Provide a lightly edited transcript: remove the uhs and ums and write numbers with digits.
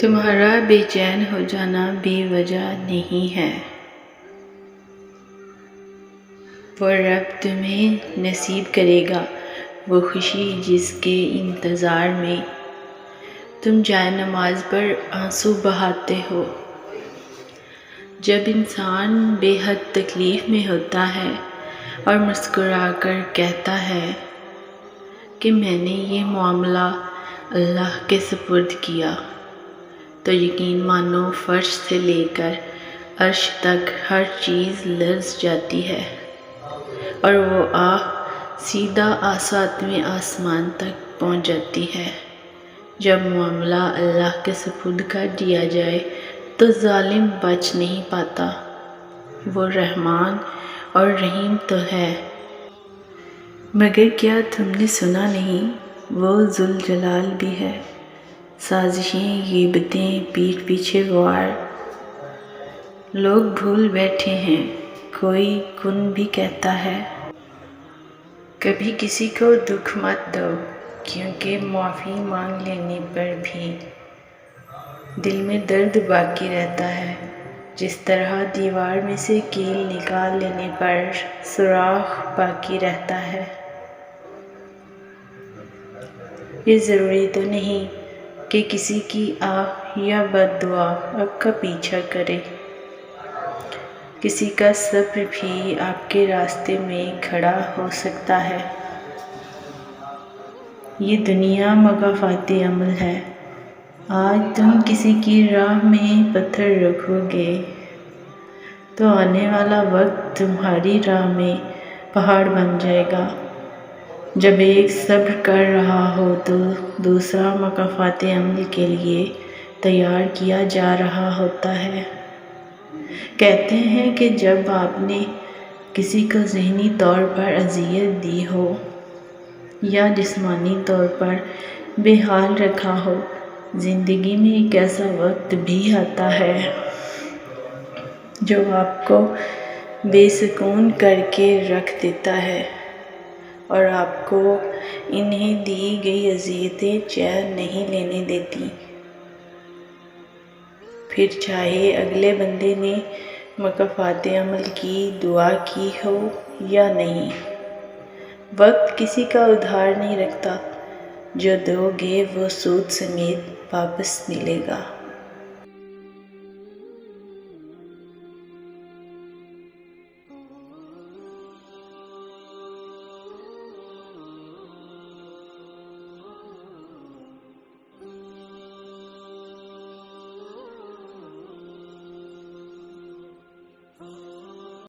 تمہارا بے چین ہو جانا بے وجہ نہیں ہے۔ وہ رب تمہیں نصیب کرے گا وہ خوشی جس کے انتظار میں تم جائے نماز پر آنسو بہاتے ہو۔ جب انسان بے حد تکلیف میں ہوتا ہے اور مسکرا کر کہتا ہے کہ میں نے یہ معاملہ اللہ کے سپرد کیا، تو یقین مانو فرش سے لے کر عرش تک ہر چیز لرز جاتی ہے، اور وہ آہ سیدھا ساتویں آسمان تک پہنچ جاتی ہے۔ جب معاملہ اللہ کے سپرد کر دیا جائے تو ظالم بچ نہیں پاتا۔ وہ رحمان اور رحیم تو ہے، مگر کیا تم نے سنا نہیں وہ ذوالجلال بھی ہے۔ سازشیں غیبتیں پیٹھ پیچھے وار، لوگ بھول بیٹھے ہیں کوئی کن بھی کہتا ہے۔ کبھی کسی کو دکھ مت دو، کیونکہ معافی مانگ لینے پر بھی دل میں درد باقی رہتا ہے، جس طرح دیوار میں سے کیل نکال لینے پر سوراخ باقی رہتا ہے۔ یہ ضروری تو نہیں کہ کسی کی آہ یا بد دعا آپ کا پیچھا کرے۔ کسی کا صبر بھی آپ کے راستے میں کھڑا ہو سکتا ہے۔ یہ دنیا مکافات عمل ہے۔ آج تم کسی کی راہ میں پتھر رکھو گے تو آنے والا وقت تمہاری راہ میں پہاڑ بن جائے گا۔ جب ایک صبر کر رہا ہو تو دوسرا مکافات عمل کے لیے تیار کیا جا رہا ہوتا ہے۔ کہتے ہیں کہ جب آپ نے کسی کو ذہنی طور پر اذیت دی ہو یا جسمانی طور پر بے حال رکھا ہو، زندگی میں ایک ایسا وقت بھی آتا ہے جو آپ کو بے سکون کر کے رکھ دیتا ہے، اور آپ کو انہیں دی گئی اذیتیں چین نہیں لینے دیتی۔ پھر چاہے اگلے بندے نے مکافات عمل کی دعا کی ہو یا نہیں، وقت کسی کا ادھار نہیں رکھتا، جو دو گے وہ سود سمیت واپس ملے گا۔